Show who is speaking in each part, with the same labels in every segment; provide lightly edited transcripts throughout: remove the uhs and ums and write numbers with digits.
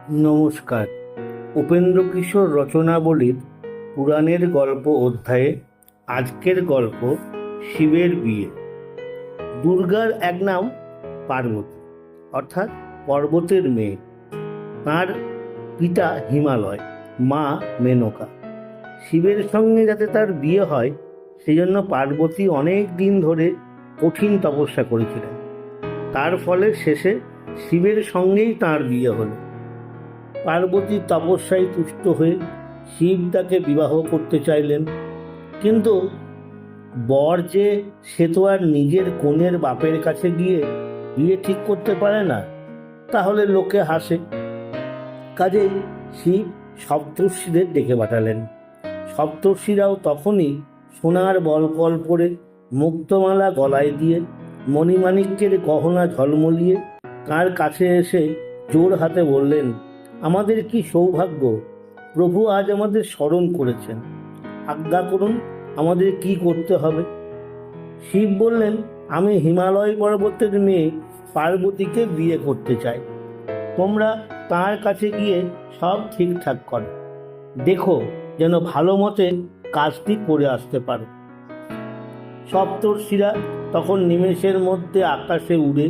Speaker 1: নমস্কার। উপেন্দ্রকিশোর রচনাবলীর পুরাণের গল্প অধ্যায়ে আজকের গল্প শিবের বিয়ে। দুর্গার এক নাম পার্বতী, অর্থাৎ পর্বতের মেয়ে। তার পিতা হিমালয়, মা মেনকা। শিবের সঙ্গে যাতে তার বিয়ে হয় সেজন্য পার্বতী অনেক দিন ধরে কঠিন তপস্যা করেছিলেন। তার ফলে শেষে শিবের সঙ্গেই তার বিয়ে হলো। পার্বতী তপস্যায় তুষ্ট হয়ে শিব তাকে বিবাহ করতে চাইলেন, কিন্তু বর যে সে তো আর নিজের কনের বাপের কাছে গিয়ে বিয়ে ঠিক করতে পারে না, তাহলে লোকে হাসে। কাজেই শিব সপ্তর্ষিদের ডেকে পাঠালেন। সপ্তর্ষিরাও তখনই সোনার বলকল পরে, মুক্তমালা গলায় দিয়ে, মণিমাণিক্যের গহনা ঝলমলিয়ে তার কাছে এসে জোর হাতে বললেন, আমাদের কি সৌভাগ্য, প্রভু আজ আমাদের স্মরণ করেছেন, আজ্ঞা করুন, আমাদের কি করতে হবে। শিব বললেন, আমি হিমালয় পর্বতের মেয়ে পার্বতীকে বিয়ে করতে চাই। তোমরা তার কাছে গিয়ে সব ঠিকঠাক করো, দেখো যেন ভালো মতে কাজটি করে আসতে পারো। সপ্তর্ষিরা তখন নিমেষের মধ্যে আকাশে উড়ে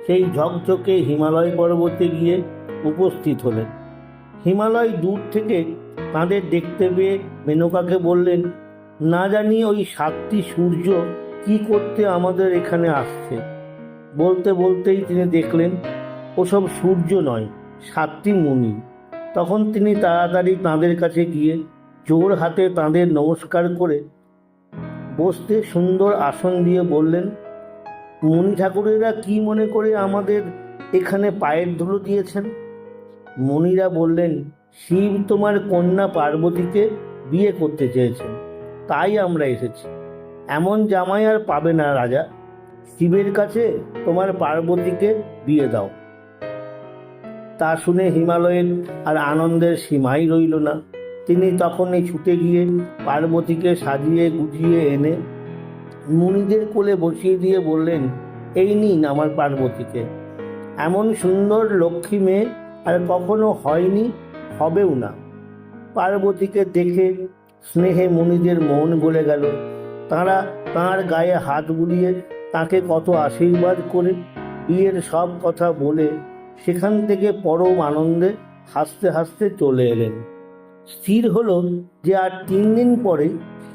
Speaker 1: সেই ঝকঝকে হিমালয় পর্বতে গিয়ে উপস্থিত হলেন। হিমালয় দূর থেকে তাঁদের দেখতে পেয়ে মেনকাকে বললেন, না জানি ওই 7টি সূর্য কি করতে আমাদের এখানে আসছে। বলতে বলতেই তিনি দেখলেন ওসব সূর্য নয়, 7টি মুনি। তখন তিনি তাড়াতাড়ি তাঁদের কাছে গিয়ে জোর হাতে তাঁদের নমস্কার করে বসতে সুন্দর আসন দিয়ে বললেন, মুনি ঠাকুরেরা কি মনে করে আমাদের এখানে পায়ের ধুলো দিয়েছেন? মুনিরা বললেন, শিব তোমার কন্যা পার্বতীকে বিয়ে করতে চেয়েছেন, তাই আমরা এসেছি। এমন জামাই আর পাবে না রাজা, শিবের কাছে তোমার পার্বতীকে বিয়ে দাও। তা শুনে হিমালয়ের আর আনন্দের সীমাই রইল না। তিনি তখনই ছুটে গিয়ে পার্বতীকে সাজিয়ে গুজিয়ে এনে মুনিদের কোলে বসিয়ে দিয়ে বললেন, এই নিন আমার পার্বতীকে। এমন সুন্দর লক্ষ্মী মেয়ে আর কখনো হয়নি, হবেও না। পার্বতীকে দেখে স্নেহে মুনিদের মন গলে গেল। তাঁরা তাঁর গায়ে হাত বুলিয়ে তাকে কত আশীর্বাদ করে বিয়ের সব কথা বলে সেখান থেকে পরম আনন্দে হাসতে হাসতে চলে এলেন। স্থির হলো যে আর 3 দিন পরে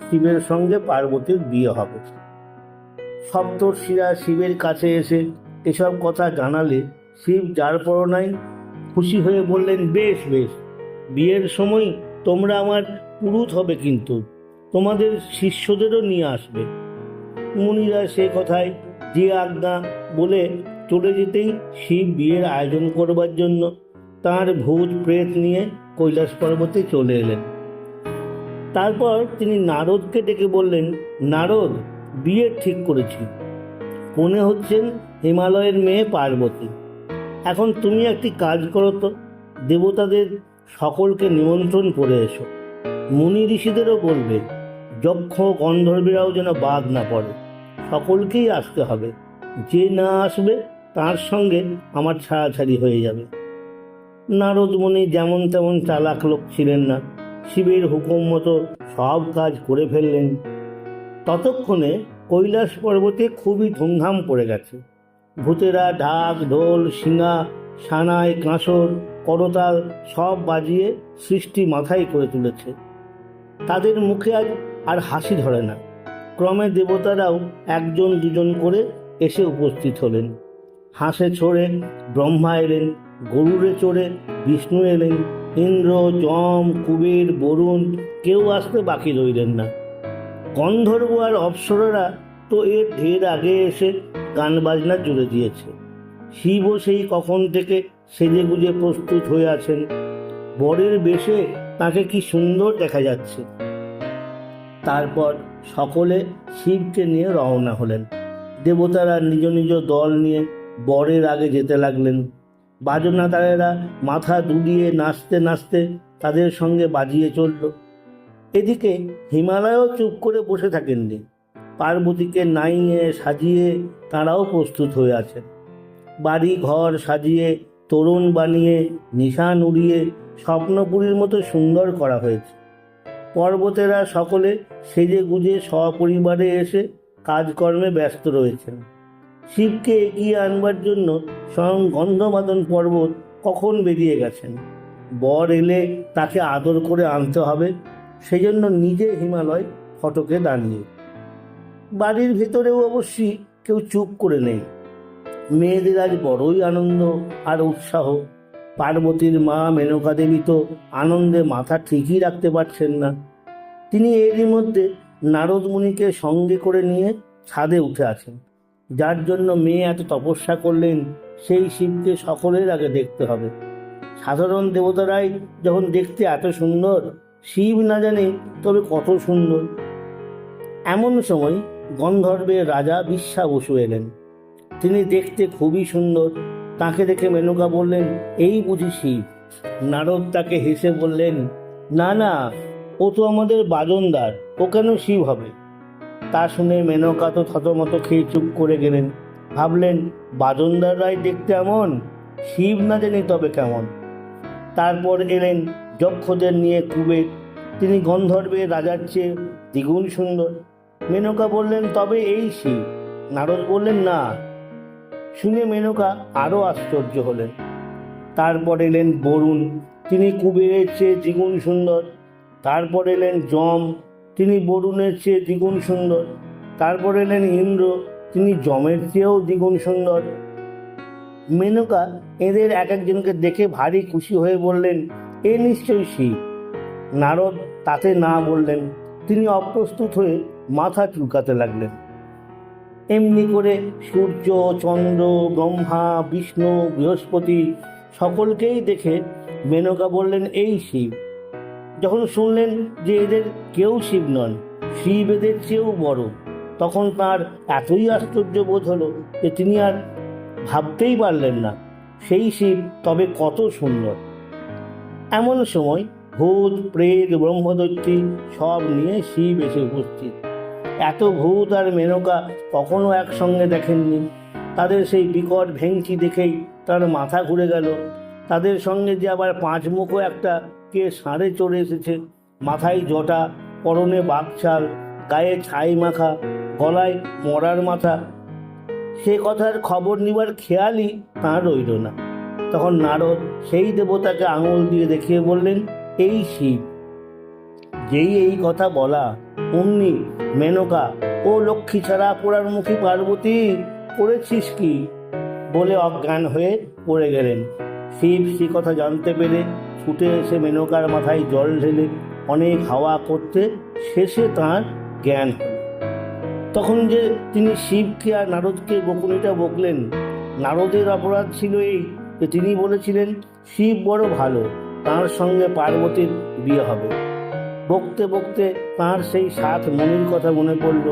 Speaker 1: শিবের সঙ্গে পার্বতীর বিয়ে হবে। সপ্তর্ষিরা শিবের কাছে এসে এসব কথা জানালে শিব যার পরনায় খুশি হয়ে বললেন, বেশ বেশ, বিয়ের সময় তোমরা আমার পুরুত হবে, কিন্তু তোমাদের শিষ্যদেরও নিয়ে আসবে। মুনিরা সে কথায় যে আজ্ঞা বলে চলে যেতেই শিব বিয়ের আয়োজন করবার জন্য তাঁর ভূত প্রেত নিয়ে কৈলাস পর্বতে চলে এলেন। তারপর তিনি নারদকে ডেকে বললেন, নারদ, বিয়ে ঠিক করেছি, কনে হচ্ছেন হিমালয়ের মেয়ে পার্বতী। এখন তুমি একটি কাজ করো তো, দেবতাদের সকলকে নিমন্ত্রণ করে এসো। মুনি ঋষিদেরও বলবে, যক্ষ গন্ধর্বীরাও যেন বাদ না পড়ে, সকলকেই আসতে হবে। যে না আসবে তার সঙ্গে আমার ছাড়াছাড়ি হয়ে যাবে। নারদ মুনি যেমন তেমন চালাক লোক ছিলেন না, শিবের হুকুম মতো সব কাজ করে ফেললেন। ততক্ষণে কৈলাস পর্বতে খুবই ধুমধাম পড়ে গেছে। ভূতেরা ঢাক ঢোল শিঙা সানাই কাঁসর করতাল সব বাজিয়ে সৃষ্টি মাথায় করে তুলেছে। তাদের মুখে আজ আর হাসি ধরে না। ক্রমে দেবতারাও একজন দুজন করে এসে উপস্থিত হলেন। হাঁসে চড়ে ব্রহ্মা এলেন, গরুড়ে চড়ে বিষ্ণু এলেন, ইন্দ্র যম কুবের বরুণ কেউ আসতে বাকি রইলেন না। গন্ধর্ব আর অপ্সরারা তো এর ঢের আগে এসে গান বাজনা জুড়ে দিয়েছে। শিবও সেই কখন থেকে সেজে গুজে প্রস্তুত হয়ে আছেন। বরের বেশে তাকে কি সুন্দর দেখা যাচ্ছে। তারপর সকলে শিবকে নিয়ে রওনা হলেন। দেবতারা নিজ নিজ দল নিয়ে বরের আগে যেতে লাগলেন। বাজনাদারেরা মাথা দুলিয়ে নাচতে নাচতে তাদের সঙ্গে বাজিয়ে চলল। এদিকে হিমালয়ও চুপ করে বসে থাকেননি। পার্বতীকে নাইয়ে সাজিয়ে তাঁরাও প্রস্তুত হয়ে আছেন। বাড়ি ঘর সাজিয়ে তরুণ বানিয়ে নিশান উড়িয়ে স্বপ্নপুরীর মতো সুন্দর করা হয়েছে। পর্বতেরা সকলে সেজে গুজে সপরিবারে এসে কাজকর্মে ব্যস্ত রয়েছেন। শিবকে এগিয়ে আনবার জন্য স্বয়ং গন্ধমাদন পর্বত কখন বেরিয়ে গেছেন। বর এলে তাকে আদর করে আনতে হবে, সেজন্য নিজে হিমালয় ফটকে দাঁড়িয়ে। বাড়ির ভেতরেও অবশ্যই কেউ চুপ করে নেই। মেয়েদের আজ বড়ই আনন্দ আর উৎসাহ। পার্বতীর মা মেনকা দেবী তো আনন্দে মাথা ঠিকই রাখতে পারছেন না। তিনি এরই মধ্যে নারদ মুনিকে সঙ্গে করে নিয়ে ছাদে উঠে আছেন। যার জন্য মেয়ে এত তপস্যা করলেন, সেই শিবকে সকলের আগে দেখতে হবে। সাধারণ দেবতারাই যখন দেখতে এত সুন্দর, শিব না জানে তবে কত সুন্দর। এমন সময় গন্ধর্বের রাজা বিশ্বা বসু এলেন। তিনি দেখতে খুবই সুন্দর। তাকে দেখে মেনকা বললেন, এই বুঝি শিব? নারদ তাকে হেসে বললেন, না না, ও তো আমাদের বাজনদার, ও কেন শিব হবে? তা শুনে মেনকা তো থতমত খেয়ে চুপ করে গেলেন। ভাবলেন, বাজনদাররাই দেখতে এমন, শিব না জানি তবে কেমন। তারপর এলেন যক্ষদের নিয়ে কুবের। তিনি গন্ধর্বের রাজার চেয়ে দ্বিগুণ সুন্দর। মেনকা বললেন, তবে এই শিব? নারদ বললেন, না। শুনে মেনকা আরও আশ্চর্য হলেন। তারপর এলেন বরুণ। তিনি কুবেরের চেয়ে দ্বিগুণ সুন্দর। তারপর এলেন যম। তিনি বরুণের চেয়ে দ্বিগুণ সুন্দর। তারপর এলেন ইন্দ্র। তিনি যমের চেয়েও দ্বিগুণ সুন্দর। মেনকা এদের এক একজনকে দেখে ভারী খুশি হয়ে বললেন, এ নিশ্চয়ই শিব। নারদ তাতে না বললেন। তিনি অপ্রস্তুত হয়ে মাথা চুলকাতে লাগলেন। এমনি করে সূর্য, চন্দ্র, ব্রহ্মা, বিষ্ণু, বৃহস্পতি সকলকেই দেখে মেনকা বললেন, এই শিব। যখন শুনলেন যে এদের কেউ শিব নন, শিব এদের চেয়েও বড়, তখন তাঁর এতই আশ্চর্য বোধ হলো যে তিনি আর ভাবতেই পারলেন না সেই শিব তবে কত সুন্দর। এমন সময় ভূত, প্রেত, ব্রহ্মদৈত্যী সব নিয়ে শিব এসে উপস্থিত। এত ভূত আর মেনকা কখনো একসঙ্গে দেখেননি। তাদের সেই বিকট ভেঙচি দেখেই তার মাথা ঘুরে গেল। তাদের সঙ্গে যে আবার পাঁচ মুখো একটা কে ষাঁড়ে চড়ে এসেছে, মাথায় জটা, পরনে বাঘছাল, গায়ে ছাই মাখা, গলায় মরার মাথা, সে কথার খবর নিবার খেয়ালই তাঁর রইল না। তখন নারদ সেই দেবতাকে আঙুল দিয়ে দেখিয়ে বললেন, এই শিব। যেই এই কথা বলা, অমনি মেনকা, ও লক্ষ্মী ছাড়া পোড়ারমুখী পার্বতী, করেছিস কি? বলে অজ্ঞান হয়ে পড়ে গেলেন। শিব সে কথা জানতে পেরে ছুটে এসে মেনকার মাথায় জল ঢেলে অনেক হাওয়া করতে শেষে তাঁর জ্ঞান হল। তখন যে তিনি শিবকে আর নারদকে বকুনিটা বকলেন, নারদের অপরাধ ছিল এই যে তিনি বলেছিলেন শিব বড় ভালো, তাঁর সঙ্গে পার্বতীর বিয়ে হবে। বকতে বকতে তাঁর সেই 7 মুনির কথা মনে পড়ল,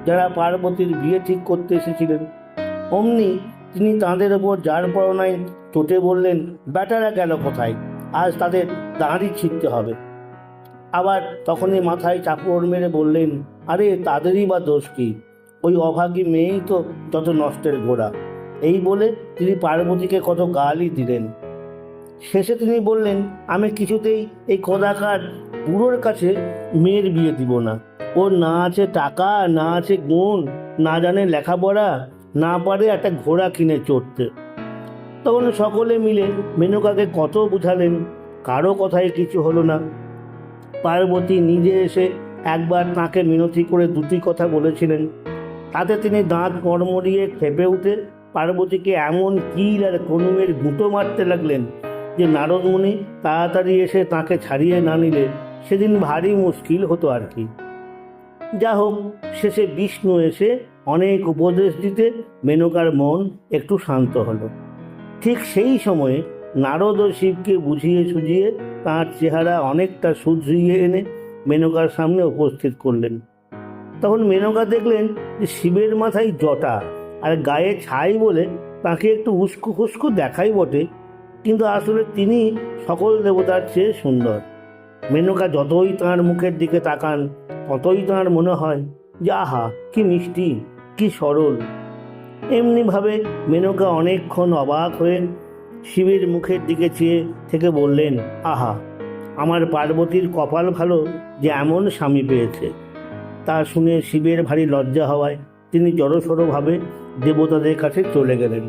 Speaker 1: যারা পার্বতীর বিয়ে ঠিক করতে এসেছিলেন। অমনি তিনি তাঁদের ওপর যার পরনায় চটে বললেন, বেটারা গেল কোথায়? আজ তাদের দাঁড়ি ছিঁড়তে হবে। আবার তখনই মাথায় চাপড় মেরে বললেন, আরে তাদেরই বা দোষ কি? ওই অভাগী মেয়েই তো যত নষ্টের গোড়া। এই বলে তিনি পার্বতীকে কত গালই দিলেন। শেষে তিনি বললেন, আমি কিছুতেই এই কদাকার বুড়োর কাছে মেয়ের বিয়ে দিব না। ওর না আছে টাকা, না আছে গুণ, না জানে লেখাপড়া, না পারে একটা ঘোড়া কিনে চড়তে। তখন সকলে মিলে মেনকাকে কত বুঝালেন, কারো কথায় কিছু হলো না। পার্বতী নিজে এসে একবার তাঁকে মিনতি করে 2টি কথা বলেছিলেন। তাতে তিনি দাঁত মড়মড়িয়ে খেপে উঠে পার্বতীকে এমন কিল আর কনুয়ের গুঁতো মারতে লাগলেন যে নারদ মুনি তাড়াতাড়ি এসে তাঁকে ছাড়িয়ে না নিলে সেদিন ভারী মুশকিল হতো আর কি। যা হোক, শেষে বিষ্ণু এসে অনেক উপদেশ দিতে মেনকার মন একটু শান্ত হলো। ঠিক সেই সময়ে নারদ ও শিবকে বুঝিয়ে সুঝিয়ে তাঁর চেহারা অনেকটা শুধরিয়ে এনে মেনকার সামনে উপস্থিত করলেন। তখন মেনকা দেখলেন যে শিবের মাথায় জটা আর গায়ে ছাই বলে তাকে একটু উস্কো খুস্কো দেখাই বটে, কিন্তু আসলে তিনি সকল দেবতার চেয়ে সুন্দর। মেনকা যতই তাঁর মুখের দিকে তাকান ততই তাঁর মনে হয় যে আহা, কি মিষ্টি, কি সরল। এমনিভাবে মেনকা অনেকক্ষণ অবাক হয়ে শিবের মুখের দিকে চেয়ে থেকে বললেন, আহা, আমার পার্বতীর কপাল ভালো যে এমন স্বামী পেয়েছে। তা শুনে শিবের ভারী লজ্জা হওয়ায় তিনি জড়সড়ভাবে দেবতাদের কাছে চলে গেলেন।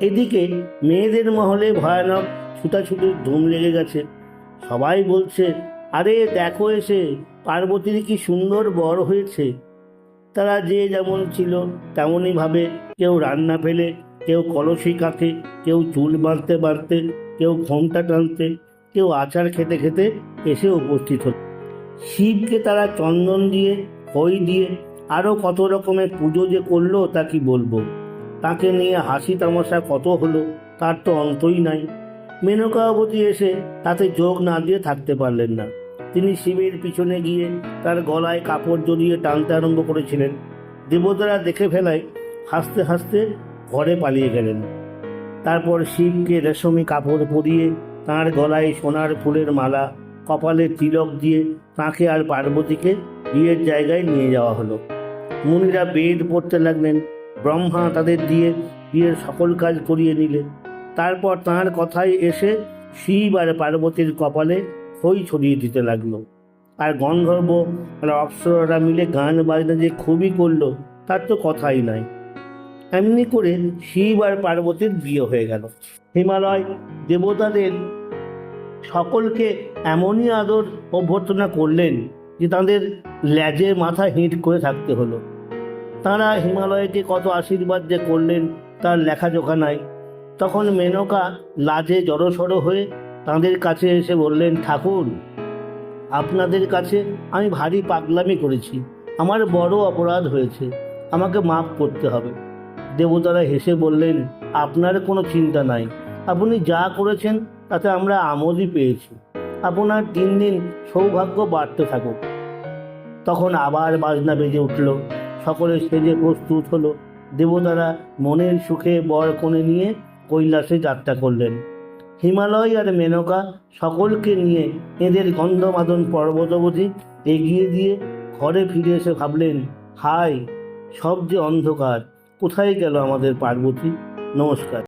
Speaker 1: এদিকে মেয়েদের মহলে ভয়ানক ছুটাছুটির ধুম লেগে গেছে। সবাই বলছে, আরে দেখো এসে, পার্বতীর কি সুন্দর বর হয়েছে। তারা যে যেমন ছিল তেমনই ভাবে, কেউ রান্না ফেলে, কেউ কলসি কাঁথে, কেউ চুল বাঁধতে বাঁধতে, কেউ ঘোমটা টানতে, কেউ আচার খেতে খেতে এসে উপস্থিত হল। শিবকে তারা চন্দন দিয়ে, খই দিয়ে, আরও কত রকমের পুজো যে করলো তা কি বলবো। তাকে নিয়ে হাসি তামাশা কত হলো তার তো অন্তই নাই। মেনকাবতী এসে তাতে যোগ না দিয়ে থাকতে পারলেন না। তিনি শিবের পিছনে গিয়ে তার গলায় কাপড় জড়িয়ে টানতে আরম্ভ করেছিলেন। দেবতারা দেখে ফেলায় হাসতে হাসতে ঘরে পালিয়ে গেলেন। তারপর শিবকে রেশমি কাপড় পরিয়ে তাঁর গলায় সোনার ফুলের মালা, কপালে তিলক দিয়ে তাঁকে আর পার্বতীকে বিয়ের জায়গায় নিয়ে যাওয়া হলো। মুনিরা বেদ পড়তে লাগলেন। ব্রহ্মা তাদের দিয়ে বিয়ের সকল কাজ করিয়ে নিলেন। তারপর তাঁর কথায় এসে শিব আর পার্বতীর কপালে খই ছড়িয়ে দিতে লাগলো। আর গন্ধর্ব আর অপ্সরারা মিলে গান বাজনা যে খুবই করলো তার তো কথাই নাই। এমনি করে শিব আর পার্বতীর বিয়ে হয়ে গেল। হিমালয় দেবতাদের সকলকে এমনই আদর অভ্যর্থনা করলেন যে তাদের ল্যাজে মাথা হিট করে থাকতে হলো। তাঁরা হিমালয়কে কত আশীর্বাদ যে করলেন তার লেখাজোখা নাই। তখন মেনকা লাজে জড়সড় হয়ে তাঁদের কাছে এসে বললেন, ঠাকুর, আপনাদের কাছে আমি ভারী পাগলামি করেছি, আমার বড় অপরাধ হয়েছে, আমাকে মাফ করতে হবে। দেবতারা হেসে বললেন, আপনার কোনো চিন্তা নাই, আপনি যা করেছেন তাতে আমরা আমোদই পেয়েছি, আপনার দিন দিন সৌভাগ্য বাড়তে থাকুক। তখন আবার বাজনা বেজে উঠল, সকলে সেজে প্রস্তুত হলো। দেবতারা মনের সুখে বর কনে নিয়ে কৈলাসে যাত্রা করলেন। হিমালয় আর মেনকা সকলকে নিয়ে এদের গন্ধমাদন পর্বত অবধি এগিয়ে দিয়ে ঘরে ফিরে এসে ভাবলেন, হায়, সব যে অন্ধকার, কোথায় গেল আমাদের পার্বতী। নমস্কার।